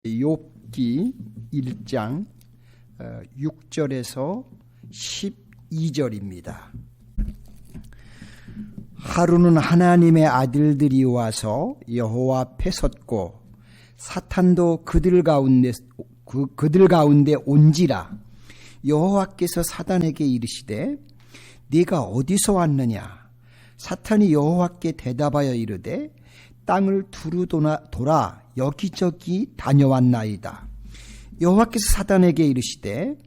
욥기 1장 6절에서 12절입니다. 하루는 하나님의 아들들이 와서 여호와 앞에 섰고 사탄도 그들 가운데 온지라. 여호와께서 사단에게 이르시되 네가 어디서 왔느냐? 사탄이 여호와께 대답하여 이르되 땅을 두루 돌아 여기저기 다녀왔나이다. 여호와께서 사단에게 이르시되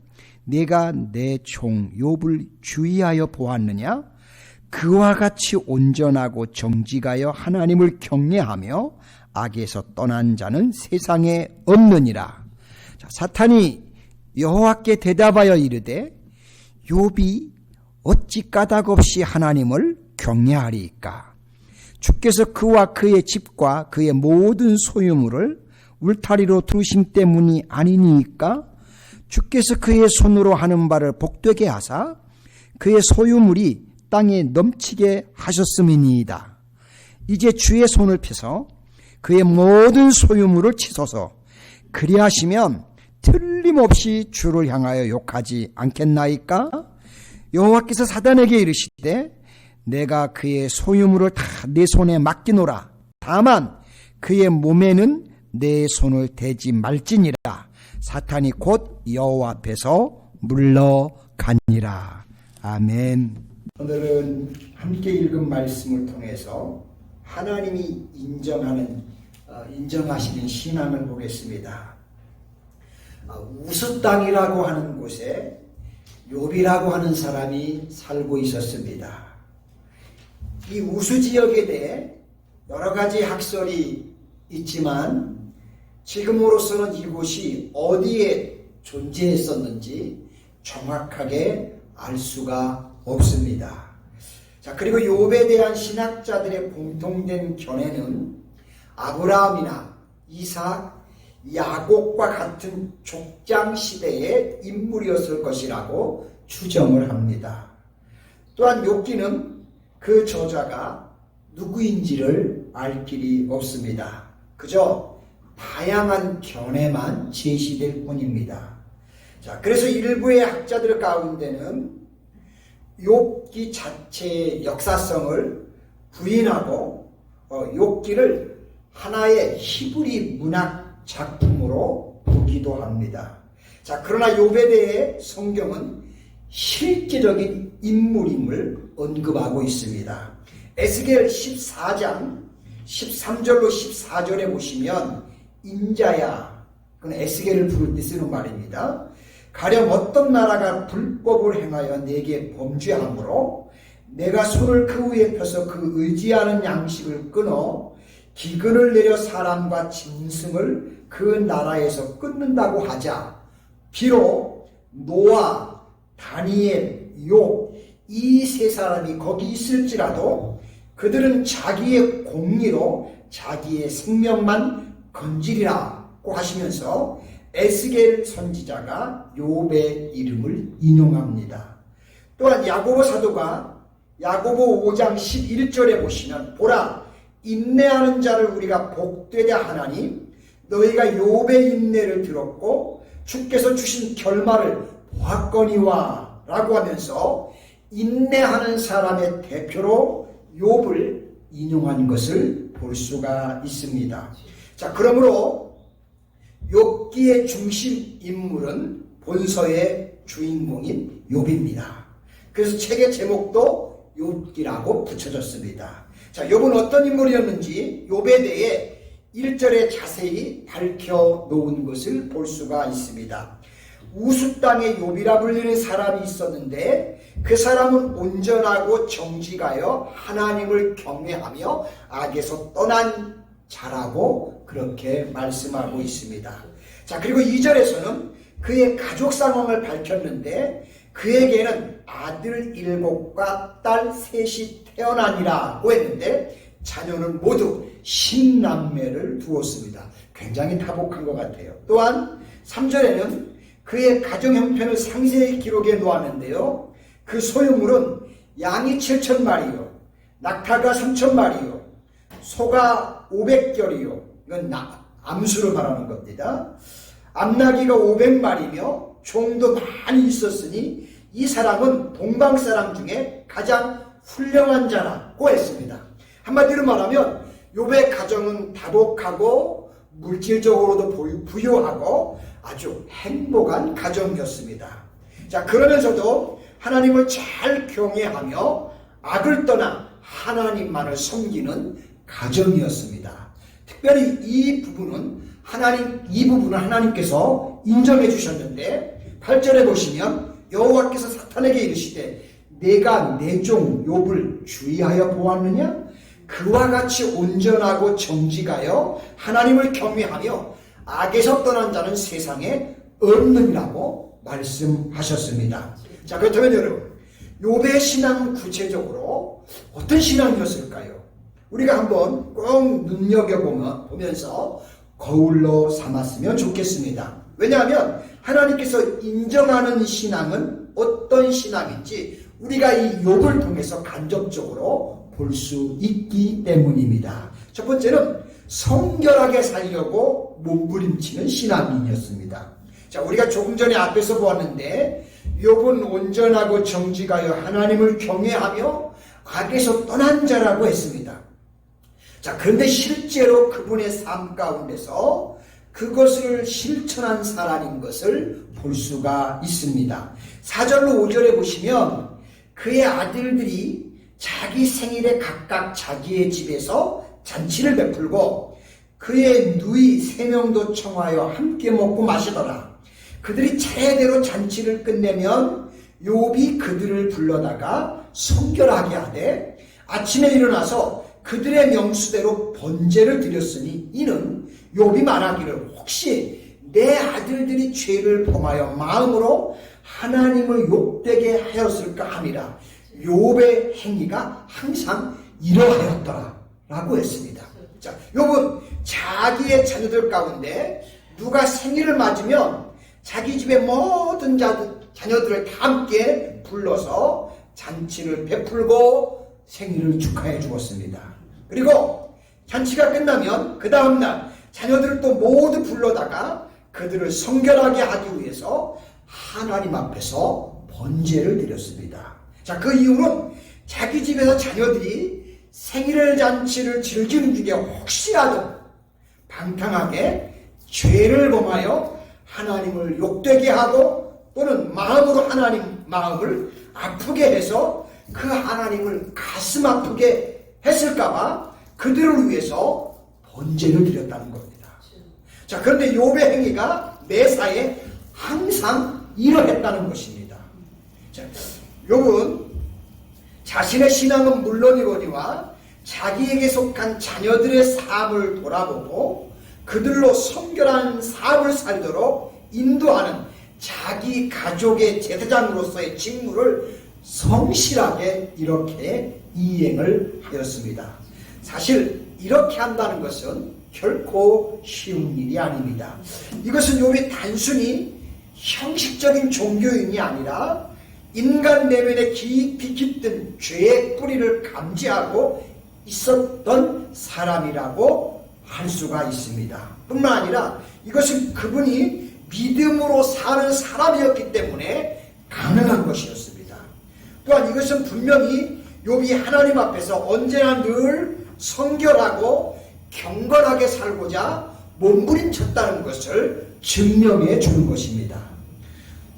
내가 내 종 욥을 주의하여 보았느냐? 그와 같이 온전하고 정직하여 하나님을 경외하며 악에서 떠난 자는 세상에 없느니라. 사탄이 여호와께 대답하여 이르되 욥이 어찌 까닭없이 하나님을 경외하리이까? 주께서 그와 그의 집과 그의 모든 소유물을 울타리로 두신 때문이 아니니까? 주께서 그의 손으로 하는 바를 복되게 하사 그의 소유물이 땅에 넘치게 하셨음이니이다. 이제 주의 손을 펴서 그의 모든 소유물을 치소서. 그리하시면 틀림없이 주를 향하여 욕하지 않겠나이까? 여호와께서 사단에게 이르시되 내가 그의 소유물을 다 내 손에 맡기노라. 다만 그의 몸에는 내 손을 대지 말지니라. 사탄이 곧 여호와 앞에서 물러가니라. 아멘. 오늘은 함께 읽은 말씀을 통해서 하나님이 인정하시는 신앙을 보겠습니다. 우스 땅이라고 하는 곳에 욥이라고 하는 사람이 살고 있었습니다. 이 우수 지역에 대해 여러 가지 학설이 있지만 지금으로서는 이곳이 어디에 존재했었는지 정확하게 알 수가 없습니다. 자, 그리고 욥에 대한 신학자들의 공통된 견해는 아브라함이나 이삭, 야곱과 같은 족장 시대의 인물이었을 것이라고 추정을 합니다. 또한 욥기는 그 저자가 누구인지를 알 길이 없습니다. 그저 다양한 견해만 제시될 뿐입니다. 자, 그래서 일부의 학자들 가운데는 욥기 자체의 역사성을 부인하고 욥기를 하나의 히브리 문학 작품으로 보기도 합니다. 자, 그러나 욥에 대해 성경은 실제적인 인물임을 언급하고 있습니다. 에스겔 14장 13절로 14절에 보시면 인자야, 그건 에스겔을 부를 때 쓰는 말입니다. 가령 어떤 나라가 불법을 행하여 내게 범죄하므로 내가 손을 그 위에 펴서 그 의지하는 양식을 끊어 기근을 내려 사람과 짐승을 그 나라에서 끊는다고 하자, 비록 노아, 다니엘, 욥 이 세 사람이 거기 있을지라도 그들은 자기의 공리로 자기의 생명만 건지리라고 하시면서 에스겔 선지자가 욥의 이름을 인용합니다. 또한 야고보 사도가 야고보 5장 11절에 보시면 보라, 인내하는 자를 우리가 복되다 하나니 너희가 욥의 인내를 들었고 주께서 주신 결말을 보았거니와 라고 하면서 인내하는 사람의 대표로 욥을 인용한 것을 볼 수가 있습니다. 자, 그러므로 욥기의 중심 인물은 본서의 주인공인 욥입니다. 그래서 책의 제목도 욥기라고 붙여졌습니다. 자, 욥은 어떤 인물이었는지 욥에 대해 1절에 자세히 밝혀놓은 것을 볼 수가 있습니다. 우수 땅에 욥이라 불리는 사람이 있었는데 그 사람은 온전하고 정직하여 하나님을 경외하며 악에서 떠난 자라고 그렇게 말씀하고 있습니다. 자, 그리고 2절에서는 그의 가족 상황을 밝혔는데 그에게는 아들 7과 딸 3이 태어나니라고 했는데 자녀는 모두 10남매를 두었습니다. 굉장히 다복한 것 같아요. 또한 3절에는 그의 가정 형편을 상세히 기록해 놓았는데요. 그 소유물은 양이 7,000마리요, 낙타가 3,000마리요, 소가 500결이요, 이건 암수로 말하는 겁니다. 암나귀가 500마리며 종도 많이 있었으니 이 사람은 동방 사람 중에 가장 훌륭한 자라고 했습니다. 한마디로 말하면 욥의 가정은 다복하고 물질적으로도 부유하고 아주 행복한 가정이었습니다. 자, 그러면서도 하나님을 잘 경외하며 악을 떠나 하나님만을 섬기는 가정이었습니다. 특별히 이 부분은 하나님께서 인정해 주셨는데 8절에 보시면 여호와께서 사탄에게 이르시되 내가 내 종 욥을 주의하여 보았느냐? 그와 같이 온전하고 정직하여 하나님을 경외하며 악에서 떠난 자는 세상에 없느니라고 말씀하셨습니다. 자, 그렇다면 여러분, 욥의 신앙은 구체적으로 어떤 신앙이었을까요? 우리가 한번 꼭 눈여겨보면서 거울로 삼았으면 좋겠습니다. 왜냐하면 하나님께서 인정하는 신앙은 어떤 신앙인지 우리가 이 욥을 통해서 간접적으로 볼 수 있기 때문입니다. 첫 번째는 성결하게 살려고 몸부림치는 신앙인이었습니다. 자, 우리가 조금 전에 앞에서 보았는데 욥은 온전하고 정직하여 하나님을 경외하며 악에서 떠난 자라고 했습니다. 자, 그런데 실제로 그분의 삶 가운데서 그것을 실천한 사람인 것을 볼 수가 있습니다. 4절로 5절에 보시면 그의 아들들이 자기 생일에 각각 자기의 집에서 잔치를 베풀고 그의 누이 3명도 청하여 함께 먹고 마시더라. 그들이 차례대로 잔치를 끝내면 욥이 그들을 불러다가 성결하게 하되 아침에 일어나서 그들의 명수대로 번제를 드렸으니 이는 욥이 말하기를 혹시 내 아들들이 죄를 범하여 마음으로 하나님을 욕되게 하였을까 함이라. 욥의 행위가 항상 이러하였더라 라고 했습니다. 자, 욥은 자기의 자녀들 가운데 누가 생일을 맞으면 자기 집의 모든 자녀들을 다 함께 불러서 잔치를 베풀고 생일을 축하해 주었습니다. 그리고 잔치가 끝나면 그 다음날 자녀들을 또 모두 불러다가 그들을 성결하게 하기 위해서 하나님 앞에서 번제를 드렸습니다. 자, 그 이유는 자기 집에서 자녀들이 생일 잔치를 즐기는 중에 혹시라도 방탕하게 죄를 범하여 하나님을 욕되게 하고 또는 마음으로 하나님 마음을 아프게 해서 그 하나님을 가슴 아프게 했을까봐 그들을 위해서 번제를 드렸다는 겁니다. 자, 그런데 욥의 행위가 매사에 항상 이러했다는 것입니다. 자, 욥은 자신의 신앙은 물론이거니와 자기에게 속한 자녀들의 삶을 돌아보고 그들로 성결한 삶을 살도록 인도하는 자기 가족의 제사장으로서의 직무를 성실하게 이렇게 이행을 하였습니다. 사실 이렇게 한다는 것은 결코 쉬운 일이 아닙니다. 이것은 욥이 단순히 형식적인 종교인이 아니라 인간 내면에 깊이 깃든 죄의 뿌리를 감지하고 있었던 사람이라고 할 수가 있습니다. 뿐만 아니라 이것은 그분이 믿음으로 사는 사람이었기 때문에 가능한 것이었습니다. 또한 이것은 분명히 욥이 하나님 앞에서 언제나 늘 성결하고 경건하게 살고자 몸부림쳤다는 것을 증명해 주는 것입니다.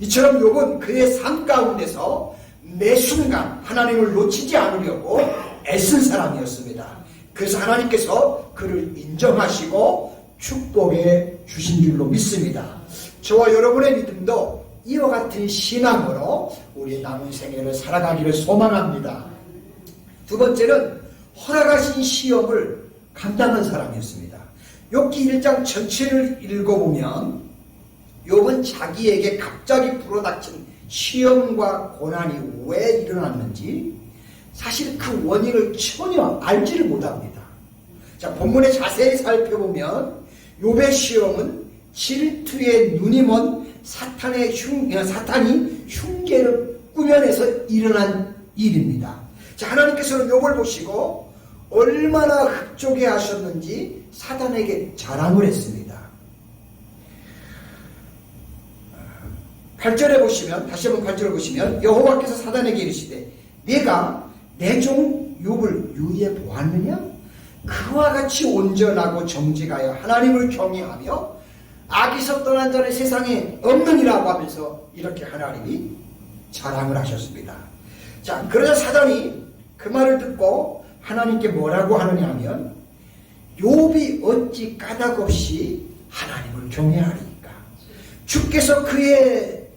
이처럼 욥은 그의 삶 가운데서 매 순간 하나님을 놓치지 않으려고 애쓴 사람이었습니다. 그래서 하나님께서 그를 인정하시고 축복해 주신 줄로 믿습니다. 저와 여러분의 믿음도 이와 같은 신앙으로 우리 남은 생애를 살아가기를 소망합니다. 두 번째는 허락하신 시험을 감당한 사람이었습니다. 욥기 1장 전체를 읽어보면 욥은 자기에게 갑자기 불어닥친 시험과 고난이 왜 일어났는지 사실 그 원인을 전혀 알지를 못합니다. 자, 본문에 자세히 살펴보면 욥의 시험은 질투에 눈이 먼 사탄이 흉계를 꾸며내서 일어난 일입니다. 자, 하나님께서는 욥을 보시고 얼마나 흡족해 하셨는지 사탄에게 자랑을 했습니다. 8절에 보시면, 다시 한번 8절을 보시면, 여호와께서 사단에게 이르시되 네가 내 종 욥을 유의해 보았느냐? 그와 같이 온전하고 정직하여 하나님을 경외하며 악에서 떠난 자는 세상에 없느니라고 하면서 이렇게 하나님이 자랑을 하셨습니다. 자, 그러자 사단이 그 말을 듣고 하나님께 뭐라고 하느냐 하면, 욥이 어찌 까닭없이 하나님을 경외하리까? 주께서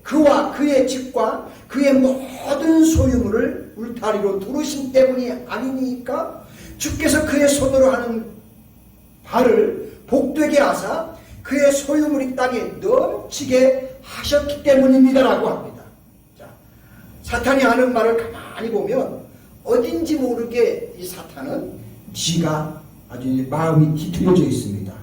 그와 그의 집과 그의 모든 소유물을 울타리로 두르신 때문이 아니니까? 주께서 그의 손으로 하는 바를 복되게 하사 그의 소유물이 땅에 넘치게 하셨기 때문입니다라고 합니다. 자, 사탄이 하는 말을 가만히 보면 어딘지 모르게 이 사탄은 지가 아주 마음이 뒤틀려져 있습니다.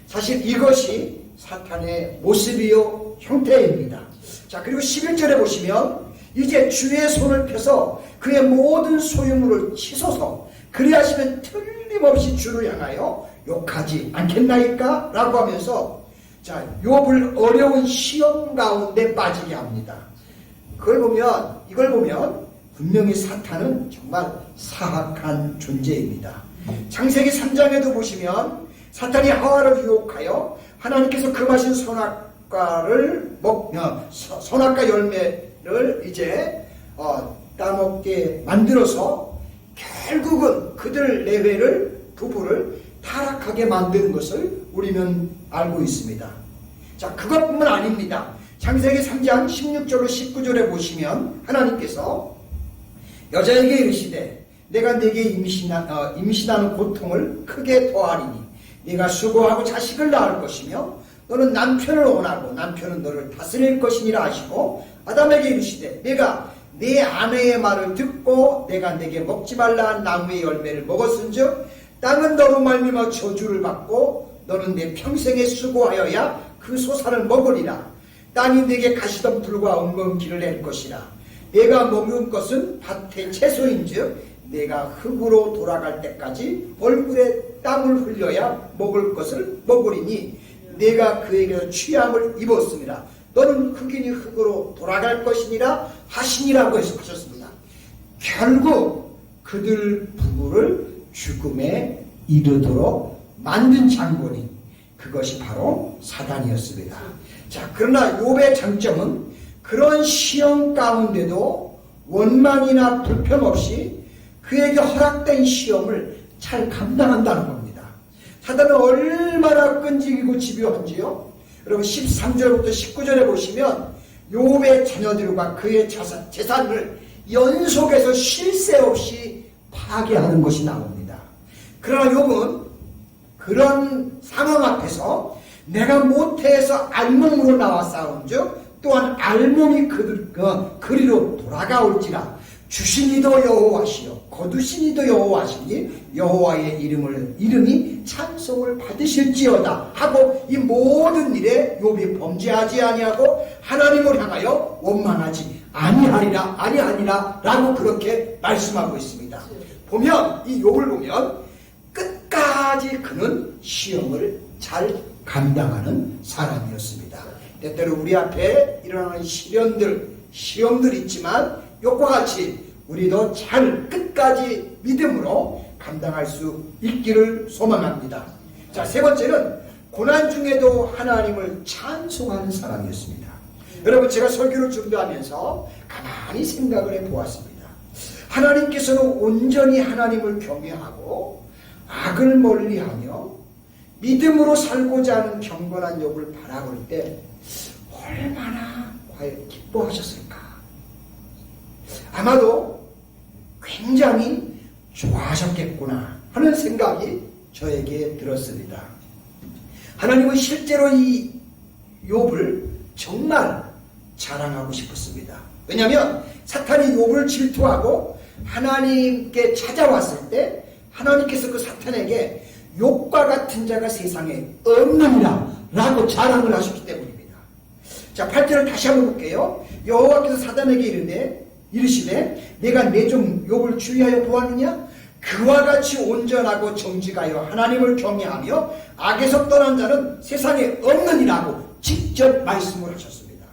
사실 이것이 사탄의 모습이요 형태입니다. 자, 그리고 11절에 보시면 이제 주의 손을 펴서 그의 모든 소유물을 치소서 그리하시면 틀림없이 주를 향하여 욕하지 않겠나이까? 라고 하면서 자, 욥을 어려운 시험 가운데 빠지게 합니다. 이걸 보면 분명히 사탄은 정말 사악한 존재입니다. 창세기 3장에도 보시면 사탄이 하와를 유혹하여 하나님께서 금하신 선악과 열매를 이제 따먹게 만들어서 결국은 그들 내외를 부부를 타락하게 만든 것을 우리는 알고 있습니다. 자, 그것뿐만 아닙니다. 창세기 3장 16절로 19절에 보시면 하나님께서 여자에게 이르시되 내가 네게 임신하는 고통을 크게 더하리니 네가 수고하고 자식을 낳을 것이며 너는 남편을 원하고 남편은 너를 다스릴 것이니라 하시고 아담에게 이르시되 내가 네 아내의 말을 듣고 내가 네게 먹지 말라 한 나무의 열매를 먹었은즉 땅은 너로 말미암아 저주를 받고 너는 내 평생에 수고하여야 그 소산을 먹으리라. 땅이 네게 가시덤불과 엉겅퀴를 낼 것이라. 내가 먹은 것은 밭의 채소인즉 내가 흙으로 돌아갈 때까지 얼굴에 땀을 흘려야 먹을 것을 먹으리니 내가 그에게서 취함을 입었습니다. 너는 흙이니 흙으로 돌아갈 것이니라 하시니라고 하셨습니다. 결국 그들 부부를 죽음에 이르도록 만든 장본인, 그것이 바로 사단이었습니다. 자, 그러나 욥의 장점은 그런 시험 가운데도 원망이나 불평 없이 그에게 허락된 시험을 잘 감당한다는 겁니다. 사단은 얼마나 끈질기고 집요한지요. 여러분 13절부터 19절에 보시면 욥의 자녀들과 그의 재산을 연속해서 쉴 새 없이 파괴하는 것이 나옵니다. 그러나 욥은 그런 상황 앞에서 내가 모태에서 알몸으로 나와 싸운즉 또한 알몸이 그리로 돌아가올지라. 주신 이도 여호와시요 거두신 이도 여호와시니 여호와의 이름이 찬송을 받으실지어다 하고 이 모든 일에 욥이 범죄하지 아니하고 하나님을 향하여 원망하지 아니하니라 라고 그렇게 말씀하고 있습니다. 보면 이 욥을 보면 끝까지 그는 시험을 잘 감당하는 사람이었습니다. 때때로 우리 앞에 일어나는 시험들 있지만 욥과 같이 우리도 잘 끝까지 믿음으로 감당할 수 있기를 소망합니다. 자, 세 번째는 고난 중에도 하나님을 찬송하는 사람이었습니다. 여러분, 제가 설교를 준비하면서 가만히 생각을 해보았습니다. 하나님께서는 온전히 하나님을 경외하고 악을 멀리하며 믿음으로 살고자 하는 경건한 욥을 바라볼 때 얼마나 과연 기뻐하셨을까? 아마도 굉장히 좋아하셨겠구나 하는 생각이 저에게 들었습니다. 하나님은 실제로 이 욥을 정말 자랑하고 싶었습니다. 왜냐하면 사탄이 욥을 질투하고 하나님께 찾아왔을 때 하나님께서 그 사탄에게 욥과 같은 자가 세상에 없느니라 라고 자랑을 하셨기 때문입니다. 자, 8절을 다시 한번 볼게요. 여호와께서 사단에게 이르시되 내가 내 종 욥을 주의하여 보았느냐? 그와 같이 온전하고 정직하여 하나님을 경외하며 악에서 떠난 자는 세상에 없느니라고 직접 말씀을 하셨습니다.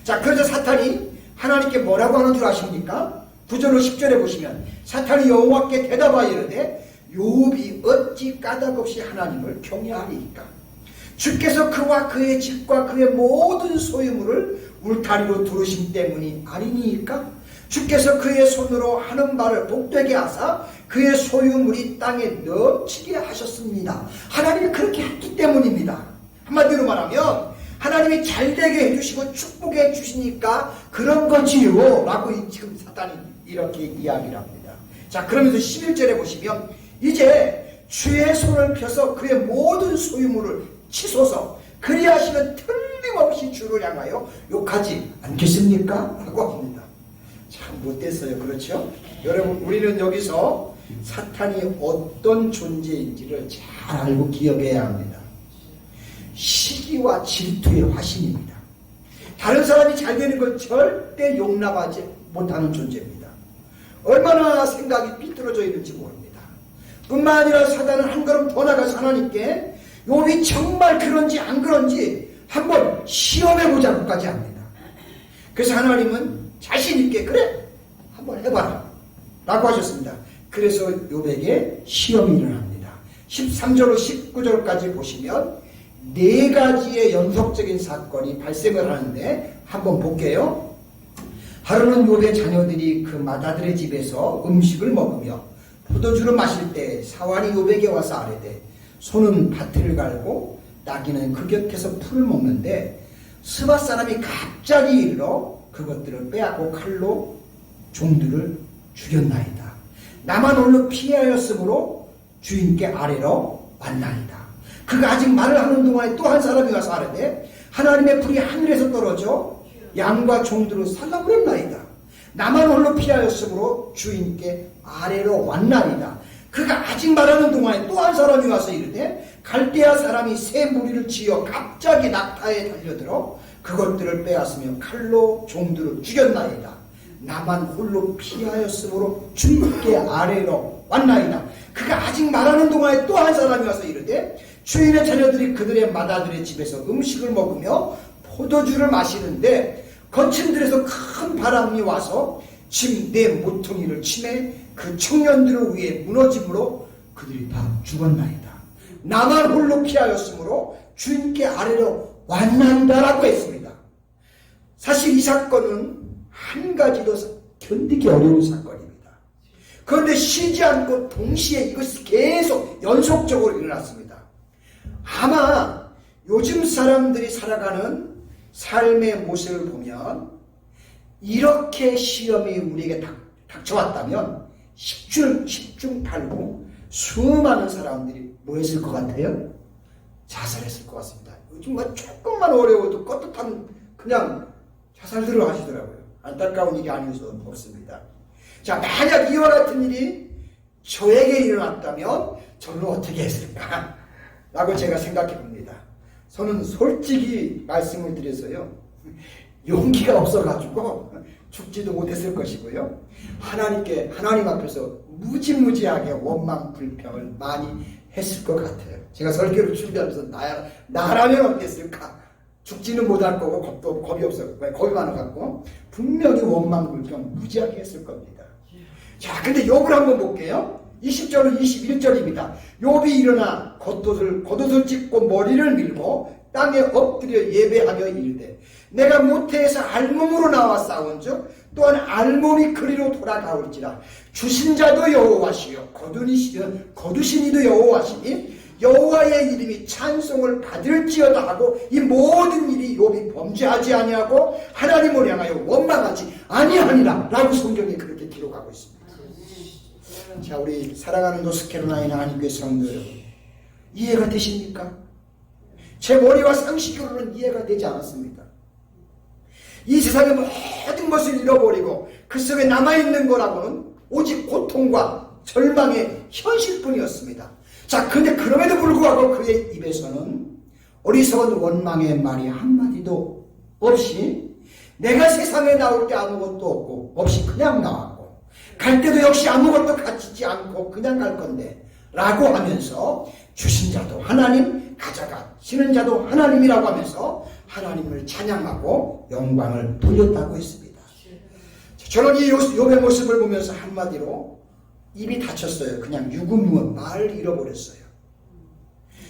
자, 그래서 사탄이 하나님께 뭐라고 하는 줄 아십니까? 9절로 10절에 보시면 사탄이 여호와께 대답하여 이르되 욥이 어찌 까닭없이 하나님을 경외하리이까? 주께서 그와 그의 집과 그의 모든 소유물을 울타리로 두르심 때문이 아니니까? 주께서 그의 손으로 하는 말을 복되게 하사 그의 소유물이 땅에 넘치게 하셨습니다. 하나님이 그렇게 했기 때문입니다. 한마디로 말하면 하나님이 잘되게 해주시고 축복해 주시니까 그런 거지요 라고 지금 사탄이 이렇게 이야기를 합니다. 자, 그러면서 11절에 보시면 이제 주의 손을 펴서 그의 모든 소유물을 치소서 그리하시면 틀림없이 주를 향하여 욕하지 않겠습니까? 라고 합니다. 참 못됐어요. 그렇죠? 여러분, 우리는 여기서 사탄이 어떤 존재인지를 잘 알고 기억해야 합니다. 시기와 질투의 화신입니다. 다른 사람이 잘 되는 걸 절대 용납하지 못하는 존재입니다. 얼마나 생각이 삐뚤어져 있는지 모릅니다. 뿐만 아니라 사단은 한 걸음 더 나가서 하나님께 욥이 정말 그런지 안 그런지 한번 시험해보자고까지 합니다. 그래서 하나님은 자신 있게 그래 한번 해봐라 라고 하셨습니다. 그래서 욥에게 시험이 일어납니다. 13절로 19절까지 보시면 네 가지의 연속적인 사건이 발생을 하는데 한번 볼게요. 하루는 욥의 자녀들이 그 맏아들의 집에서 음식을 먹으며 포도주를 마실 때 사환이 욥에게 와서 아뢰되 소는 밭을 갈고 나귀는 그 곁에서 풀을 먹는데 스바 사람이 갑자기 일러 그것들을 빼앗고 칼로 종들을 죽였나이다. 나만 홀로 피하였으므로 주인께 아뢰러 왔나이다. 그가 아직 말을 하는 동안에 또 한 사람이 와서 아뢰되 하나님의 불이 하늘에서 떨어져 양과 종들을 살라버렸나이다. 나만 홀로 피하였으므로 주인께 아뢰러 왔나이다. 그가 아직 말하는 동안에 또 한 사람이 와서 이르되 갈대아 사람이 새 무리를 지어 갑자기 낙타에 달려들어 그것들을 빼앗으며 칼로 종들을 죽였나이다. 나만 홀로 피하였으므로 주인께 아뢰러 왔나이다. 그가 아직 말하는 동안에 또 한 사람이 와서 이르되 주인의 자녀들이 그들의 맏아들의 집에서 음식을 먹으며 포도주를 마시는데 거친 들에서 큰 바람이 와서 짐 네 모퉁이를 치매 그 청년들을 위해 무너짐으로 그들이 다 죽었나이다. 나만 홀로 피하였으므로 주인께 아뢰러 왔나이다라고 했습니다. 사실 이 사건은 한 가지로 견디기 어려운 사건입니다. 그런데 쉬지 않고 동시에 이것이 계속 연속적으로 일어났습니다. 아마 요즘 사람들이 살아가는 삶의 모습을 보면 이렇게 시험이 우리에게 닥쳐왔다면 10중 8구 수많은 사람들이 뭐 했을 것 같아요? 자살했을 것 같습니다. 요즘 뭐 조금만 어려워도 껐듯하면 그냥 자살들을 하시더라고요. 안타까운 일이 아닐 수 없습니다. 자, 만약 이와 같은 일이 저에게 일어났다면 저는 어떻게 했을까? 라고 제가 생각해 봅니다. 저는 솔직히 말씀을 드려서요, 용기가 없어가지고 죽지도 못했을 것이고요, 하나님 앞에서 무지무지하게 원망 불평을 많이 했을 것 같아요. 제가 설교를 준비하면서 나라면 어땠을까? 죽지는 못할 거고 겁이 없어, 겁이 많아갖고 분명히 원망 불평 무지하게 했을 겁니다. 자, 근데 욥을 한번 볼게요. 20절로 21절입니다. 욥이 일어나 겉옷을 찢고 머리를 밀고 땅에 엎드려 예배하며 이르되 내가 모태에서 알몸으로 나와 싸운즉 또한 알몸이 그리로 돌아가올지라. 주신 자도 여호와시요 거두신 이도 여호와시니 여호와의 이름이 찬송을 받을지어다 하고 이 모든 일이 욥이 범죄하지 아니하고 하나님을 향하여 원망하지 아니하니라 라고 성경에 그렇게 기록하고 있습니다. 자, 우리 사랑하는 노스캐롤라이나 하나님교회 성도 여러분, 이해가 되십니까? 제 머리와 상식으로는 이해가 되지 않았습니다. 이 세상의 모든 것을 잃어버리고 그 속에 남아있는 거라고는 오직 고통과 절망의 현실뿐이었습니다. 자, 근데 그럼에도 불구하고 그의 입에서는 어리석은 원망의 말이 한마디도 없이 내가 세상에 나올 때 아무것도 없이 그냥 나왔고 갈 때도 역시 아무것도 가지지 않고 그냥 갈 건데 라고 하면서 주신 자도 하나님, 가져가시는 자도 하나님이라고 하면서 하나님을 찬양하고 영광을 돌렸다고 했습니다. 저는 이 욥의 모습을 보면서 한마디로 입이 닫혔어요. 그냥 유구무원 말을 잃어버렸어요.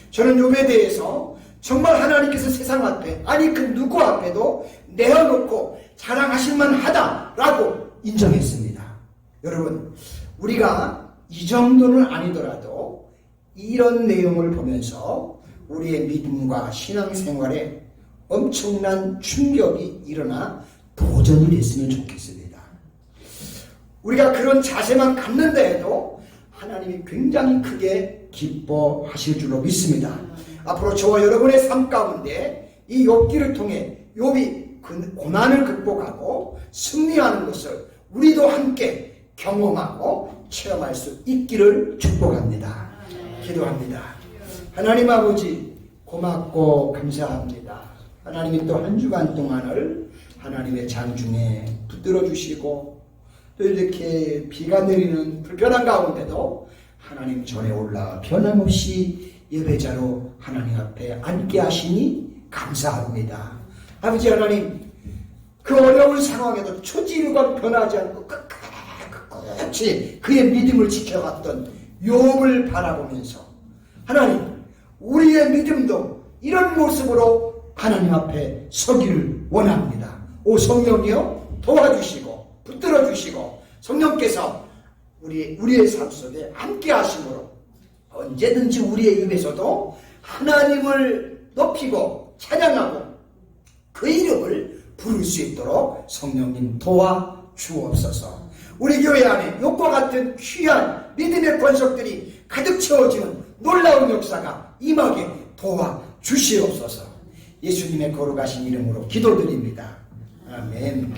저는 욥에 대해서 정말 하나님께서 세상 앞에, 아니 그 누구 앞에도 내어놓고 자랑하실만 하다라고 인정했습니다. 여러분, 우리가 이 정도는 아니더라도 이런 내용을 보면서 우리의 믿음과 신앙생활에 엄청난 충격이 일어나 도전이 됐으면 좋겠습니다. 우리가 그런 자세만 갖는다 해도 하나님이 굉장히 크게 기뻐하실 줄로 믿습니다. 앞으로 저와 여러분의 삶 가운데 이 욥기를 통해 욥이 그 고난을 극복하고 승리하는 것을 우리도 함께 경험하고 체험할 수 있기를 축복합니다. 기도합니다. 하나님 아버지, 고맙고 감사합니다. 하나님이 또 한 주간 동안을 하나님의 장중에 붙들어 주시고 또 이렇게 비가 내리는 불편한 가운데도 하나님 전에 올라 변함없이 예배자로 하나님 앞에 앉게 하시니 감사합니다. 아버지 하나님, 그 어려운 상황에도 초지일관 변하지 않고 끝까지 그의 믿음을 지켜갔던 욥을 바라보면서 하나님, 우리의 믿음도 이런 모습으로 하나님 앞에 서기를 원합니다. 오 성령이여, 도와주시고 붙들어 주시고 성령께서 우리의 삶 속에 함께 하심으로 언제든지 우리의 입에서도 하나님을 높이고 찬양하고 그 이름을 부를 수 있도록 성령님 도와주옵소서. 우리 교회 안에 욥과 같은 귀한 믿음의 권속들이 가득 채워지는 놀라운 역사가 임하게 도와주시옵소서. 예수님의 거룩하신 이름으로 기도드립니다. 아멘.